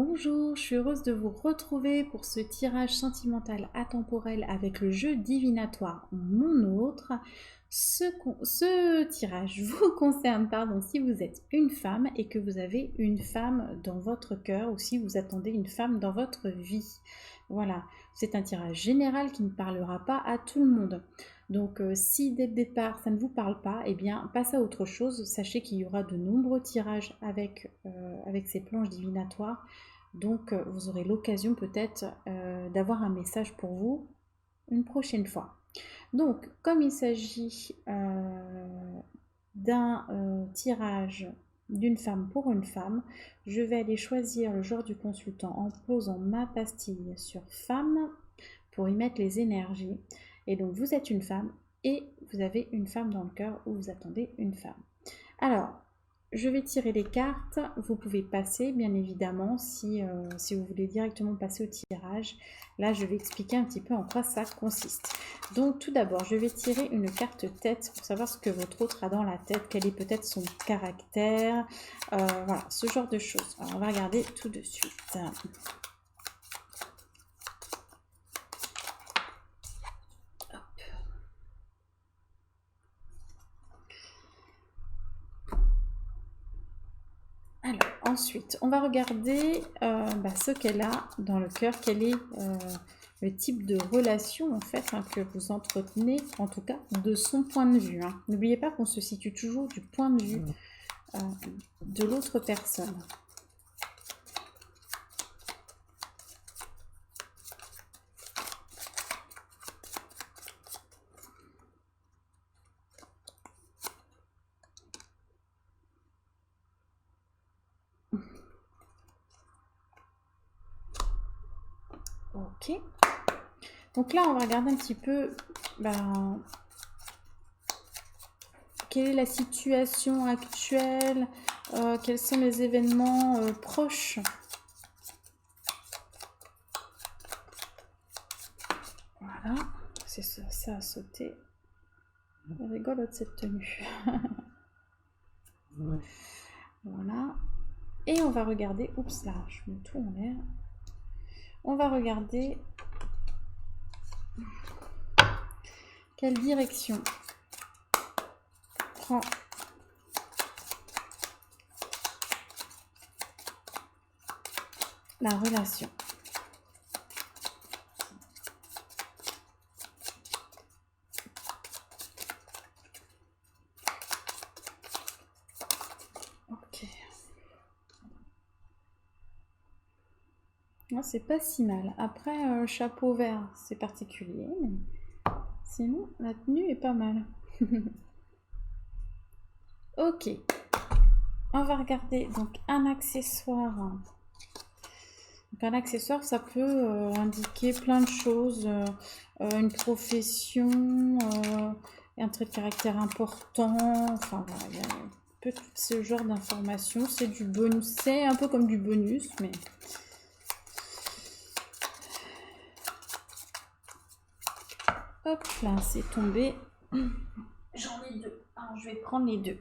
Bonjour, je suis heureuse de vous retrouver pour ce tirage sentimental atemporel avec le jeu divinatoire Mon Autre. Ce tirage vous concerne, si vous êtes une femme et que vous avez une femme dans votre cœur ou si vous attendez une femme dans votre vie. Voilà, c'est un tirage général qui ne parlera pas à tout le monde. Donc si dès le départ ça ne vous parle pas, eh bien passez à autre chose. Sachez qu'il y aura de nombreux tirages avec ces planches divinatoires. Donc vous aurez l'occasion peut-être d'avoir un message pour vous une prochaine fois. Donc comme il s'agit d'un tirage d'une femme pour une femme, je vais aller choisir le genre du consultant en posant ma pastille sur femme pour y mettre les énergies. Et donc vous êtes une femme et vous avez une femme dans le cœur ou vous attendez une femme. Alors, je vais tirer les cartes. Vous pouvez passer, bien évidemment, si vous voulez directement passer au tirage. Là, je vais expliquer un petit peu en quoi ça consiste. Donc, tout d'abord, je vais tirer une carte tête pour savoir ce que votre autre a dans la tête, quel est peut-être son caractère, voilà, ce genre de choses. Alors, on va regarder tout de suite. Alors, ensuite, on va regarder ce qu'elle a dans le cœur, quel est le type de relation en fait que vous entretenez, en tout cas de son point de vue. N'oubliez pas qu'on se situe toujours du point de vue de l'autre personne. Ok. Donc là, on va regarder un petit peu quelle est la situation actuelle, quels sont les événements proches. Voilà, c'est ça, ça a sauté. Rigolote cette tenue. Voilà. Et on va regarder, oups là, je mets tout en l'air. On va regarder quelle direction prend la relation. Ok. C'est pas si mal. Après, chapeau vert, c'est particulier, mais sinon, la tenue est pas mal. Ok. On va regarder donc un accessoire. Donc, un accessoire, ça peut indiquer plein de choses. Une profession, un trait de caractère important. Enfin, voilà, il y a un peu tout ce genre d'informations. C'est du bonus. C'est un peu comme du bonus, mais... Hop là, c'est tombé. J'en ai deux. Alors, je vais prendre les deux.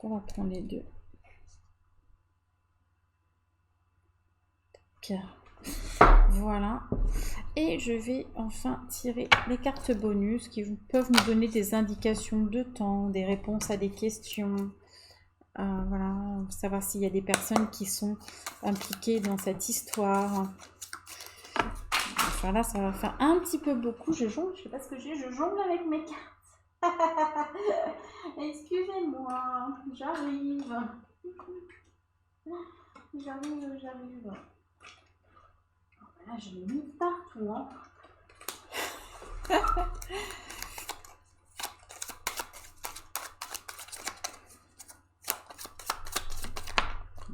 On va prendre les deux. Voilà. Et je vais enfin tirer les cartes bonus qui peuvent nous donner des indications de temps, des réponses à des questions. Voilà, savoir s'il y a des personnes qui sont impliquées dans cette histoire. Enfin là, ça va faire un petit peu beaucoup. Je jongle, je sais pas ce que j'ai, je jongle avec mes cartes. Excusez-moi, j'arrive. J'arrive. Là, je l'ai mis partout.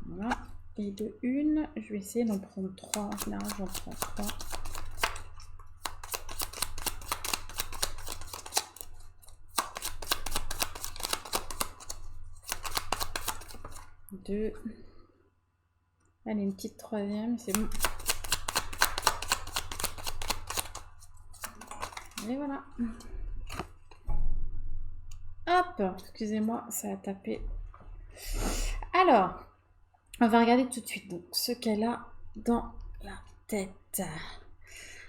Voilà. Et de une, je vais essayer d'en prendre 3. Là, j'en prends 3. Deux. Allez, une petite troisième, c'est bon. Et voilà. Hop, excusez-moi, ça a tapé. Alors, On va regarder tout de suite donc, ce qu'elle a dans la tête.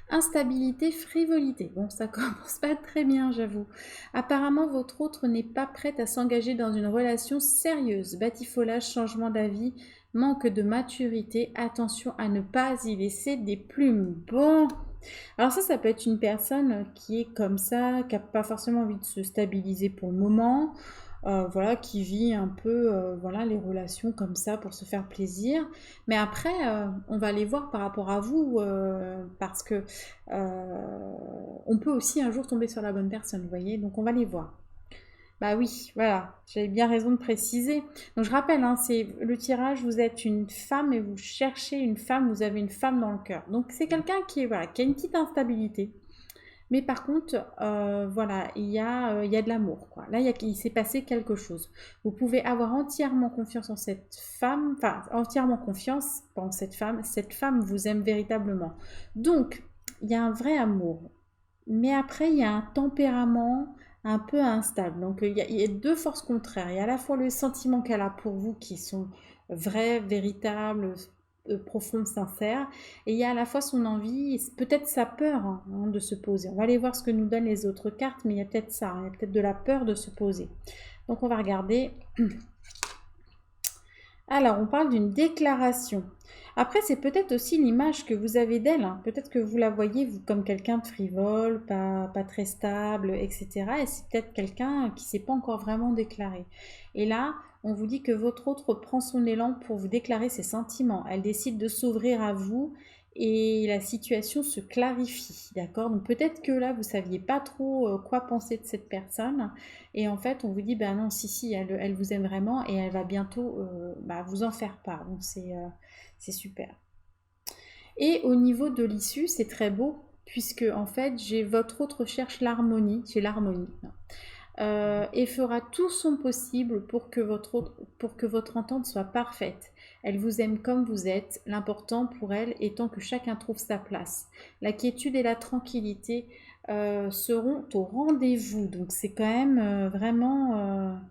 Instabilité, frivolité. Bon, ça commence pas très bien, j'avoue. Apparemment, votre autre n'est pas prête à s'engager dans une relation sérieuse. Batifolage, changement d'avis, manque de maturité. Attention à ne pas y laisser des plumes. Bon. Alors ça peut être une personne qui est comme ça, qui n'a pas forcément envie de se stabiliser pour le moment. Voilà, qui vit un peu voilà, les relations comme ça pour se faire plaisir. Mais après, on va les voir par rapport à vous, parce que on peut aussi un jour tomber sur la bonne personne, vous voyez, donc on va les voir. Bah oui, voilà, j'avais bien raison de préciser. Donc je rappelle, hein, c'est le tirage, vous êtes une femme et vous cherchez une femme, vous avez une femme dans le cœur. Donc c'est quelqu'un qui est voilà, qui a une petite instabilité. Mais par contre, voilà, il y a de l'amour, quoi. Là, il s'est passé quelque chose. Vous pouvez avoir entièrement confiance en cette femme, enfin, entièrement confiance en cette femme. Cette femme vous aime véritablement. Donc, il y a un vrai amour. Mais après, il y a un tempérament un peu instable. Donc, il y a deux forces contraires. Il y a à la fois le sentiment qu'elle a pour vous qui sont vrais, véritables, profondes, sincères. Et il y a à la fois son envie, peut-être sa peur hein, de se poser. On va aller voir ce que nous donnent les autres cartes, mais il y a peut-être ça. Hein, il y a peut-être de la peur de se poser. Donc, on va regarder. Alors, on parle d'une déclaration. Après, c'est peut-être aussi l'image que vous avez d'elle. Hein. Peut-être que vous la voyez vous, comme quelqu'un de frivole, pas très stable, etc. Et c'est peut-être quelqu'un qui ne s'est pas encore vraiment déclaré. Et là, on vous dit que votre autre prend son élan pour vous déclarer ses sentiments. Elle décide de s'ouvrir à vous et la situation se clarifie. D'accord? Donc peut-être que là, vous ne saviez pas trop quoi penser de cette personne. Et en fait, on vous dit, ben non, si, elle vous aime vraiment et elle va bientôt bah, vous en faire part. Donc c'est super. Et au niveau de l'issue, c'est très beau, puisque en fait, j'ai votre autre cherche l'harmonie, j'ai l'harmonie. Et fera tout son possible pour que votre entente soit parfaite. Elle vous aime comme vous êtes, l'important pour elle étant que chacun trouve sa place. La quiétude et la tranquillité seront au rendez-vous. Donc c'est quand même vraiment...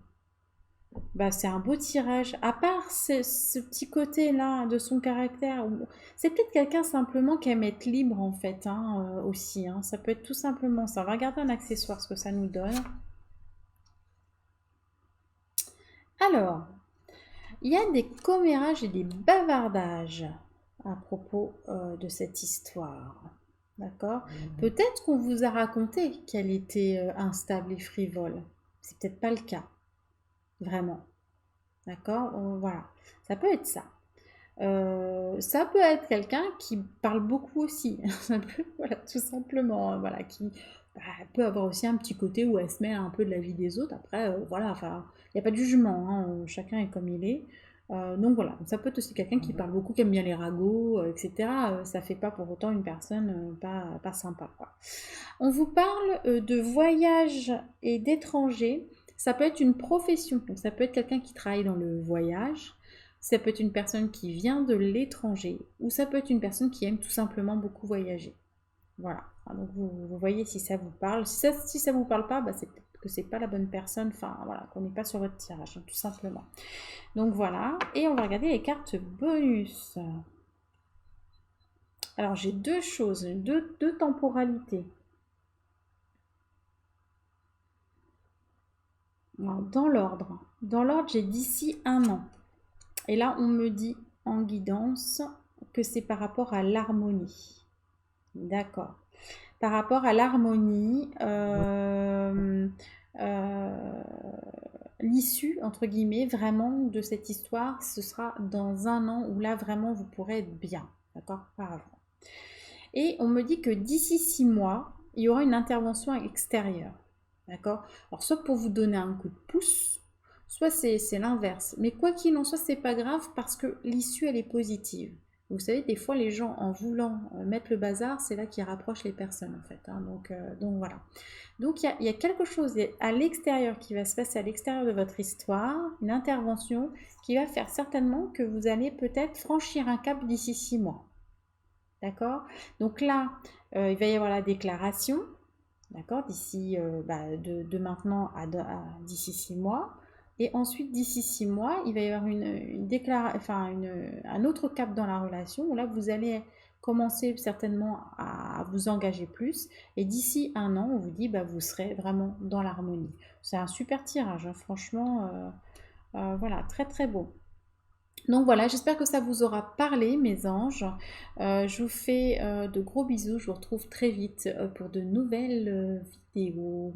bah, c'est un beau tirage. À part ce petit côté-là de son caractère, c'est peut-être quelqu'un simplement qui aime être libre en fait hein, aussi. Hein. Ça peut être tout simplement ça. On va regarder un accessoire, ce que ça nous donne. Alors, il y a des commérages et des bavardages à propos de cette histoire. D'accord? Peut-être qu'on vous a raconté qu'elle était instable et frivole. C'est peut-être pas le cas, vraiment. D'accord? Voilà. Ça peut être ça. Ça peut être quelqu'un qui parle beaucoup aussi. Ça peut, voilà, tout simplement. Voilà, qui bah, peut avoir aussi un petit côté où elle se met un peu de la vie des autres. Après, voilà, enfin, il n'y a pas de jugement. Hein, chacun est comme il est. Donc voilà, ça peut être aussi quelqu'un qui parle beaucoup, qui aime bien les ragots, etc. Ça fait pas pour autant une personne pas sympa, quoi. On vous parle de voyage et d'étrangers. Ça peut être une profession. Donc ça peut être quelqu'un qui travaille dans le voyage. Ça peut être une personne qui vient de l'étranger. Ou ça peut être une personne qui aime tout simplement beaucoup voyager. Voilà. Donc vous voyez si ça vous parle. Si ça vous parle pas, bah, c'est peut-être que c'est pas la bonne personne. Enfin voilà, qu'on n'est pas sur votre tirage, hein, tout simplement. Donc voilà. Et on va regarder les cartes bonus. Alors j'ai deux choses, deux temporalités. Dans l'ordre. Dans l'ordre, j'ai d'ici un an. Et là, on me dit en guidance que c'est par rapport à l'harmonie. D'accord. Par rapport à l'harmonie, l'issue, entre guillemets, vraiment de cette histoire, ce sera dans un an où là, vraiment, vous pourrez être bien. D'accord? Par avant. Et on me dit que d'ici 6 mois, il y aura une intervention extérieure. D'accord? Alors, soit pour vous donner un coup de pouce, soit c'est l'inverse. Mais quoi qu'il en soit, c'est pas grave parce que l'issue, elle est positive. Vous savez, des fois, les gens, en voulant mettre le bazar, c'est là qu'ils rapprochent les personnes, en fait. Hein. Donc voilà. Donc, il y a quelque chose à l'extérieur qui va se passer à l'extérieur de votre histoire, une intervention qui va faire certainement que vous allez peut-être franchir un cap d'ici 6 mois. D'accord? Donc là, il va y avoir la déclaration. D'accord, d'ici de maintenant à d'ici 6 mois. Et ensuite, d'ici 6 mois, il va y avoir un autre cap dans la relation où là, vous allez commencer certainement à vous engager plus. Et d'ici 1 an, on vous dit, bah, vous serez vraiment dans l'harmonie. C'est un super tirage, hein, franchement, voilà, très très beau. Donc voilà, j'espère que ça vous aura parlé, mes anges. Je vous fais de gros bisous. Je vous retrouve très vite pour de nouvelles vidéos.